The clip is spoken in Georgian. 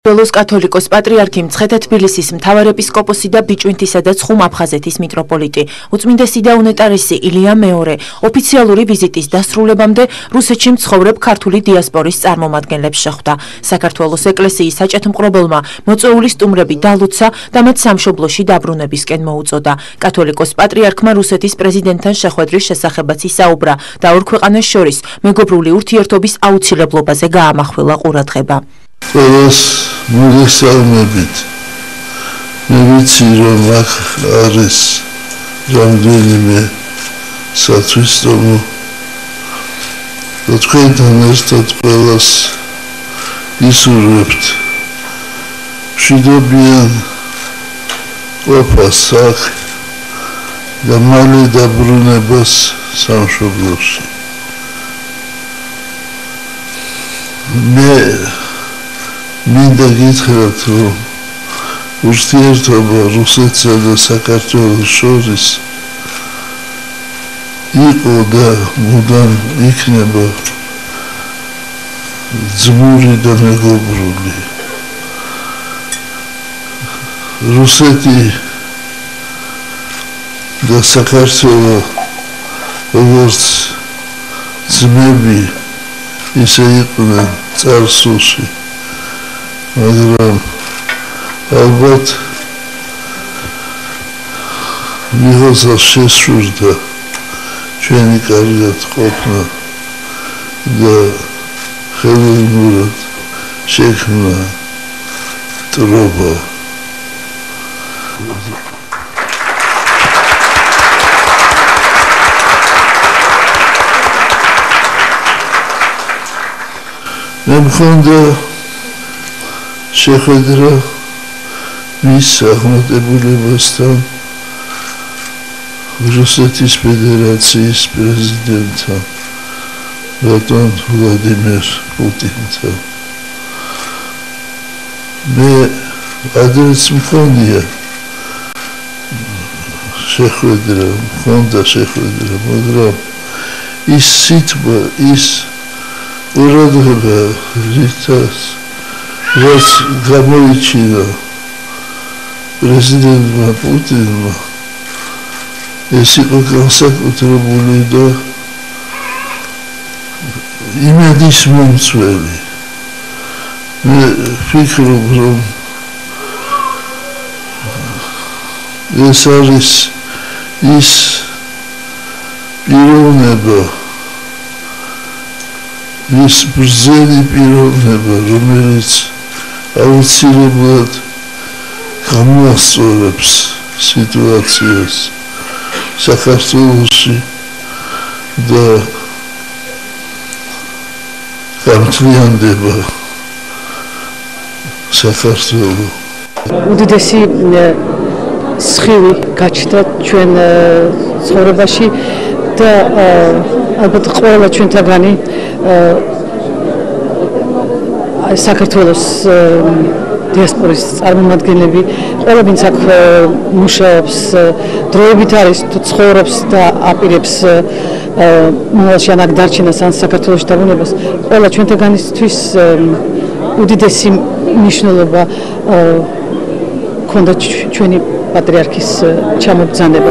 ბელოს კათოლიკოს პატრიარქი მცხეთა თბილისის მთავარეპისკოპოსი და ბიჭვინთისა და ცხუმ-აფხაზეთის მიტროპოლიტი უწმინდესი და უნეტარესი ილია მეორე ოფიციალური ვიზიტის დასრულებამდე რუსეთში მცხოვრებ ქართული დიასპორის წარმომადგენლებს შეხვდა. საქართველოს ეკლესიის საჭეთმყრობელმა მოწვეული სტუმრები დალოცა და მათ სამშობლოში დაბრუნებისკენ მოუწოდა. კათოლიკოს პატრიარქმა რუსეთის პრეზიდენტთან შეხვედრის შესახებაც ისაუბრა და ორ ქვეყანას შორის მეგობრული ურთიერთობის აუცილებლობაზე გაამახვილა ყურადღება. ყველას მოგესალმებით. მე ვიცი, რომ აქ არის რამდენიმე სათვისტომო და თქვენთან ერთად ყველას ისურვებთ მშვიდობიან ყოფას აქ და მალე დაბრუნებას სამშობლოში. მე მინდა გითხრათ, რომ ურთიერთობა რუსეთსა და საქართველოს შორის იყო და მუდამ იქნება ძმური და მეგობრული. რუსეთი და საქართველო როგორც ძმები ისე იყვნენ წარსულში. მაგრამ ალბათ მიღწევას შესურდა ჩვენი კარგად ყოფნა და ხელოვნურად შექმნა ტრობა. მე მქონდა შეხვედრა მის აღმატებულებასთან რუსეთის ფედერაციის პრეზიდენტთან ბატონ ვლადიმერ პუტინთან. მე ადრეც მქონდა შეხვედრა, მაგრამ ის სიტყვა, ის ყურადღება რაც გამოიჩინა პრეზიდენტმა პუტინმა, ეს იყო განსაკუთრებული და იმედის მომცველი. მე ვფიქრობ, რომ ეს არის ის პიროვნება, ის ბრძენი პიროვნება, რომელიც აუცილებლად გამოასწორებს სიტუაციას საქართველოში და გამთლიანდება საქართველო. უდიდესი სხივი გაჩნდა ჩვენ ცხოვრებაში და ალბათ ყველა ჩვენთაგანი საქართველოს დიასპორის წარმომადგენლები, ყველა ვინც აქ მუშაობს, დროებით არის თუ ცხოვრობს და აპირებს მომავალში ან აქ დარჩენას ან საქართველოში დაბრუნებას, ყველა ჩვენთაგანისთვის უდიდესი მნიშვნელობა ჰქონდა ჩვენი პატრიარქის ჩამობრძანება.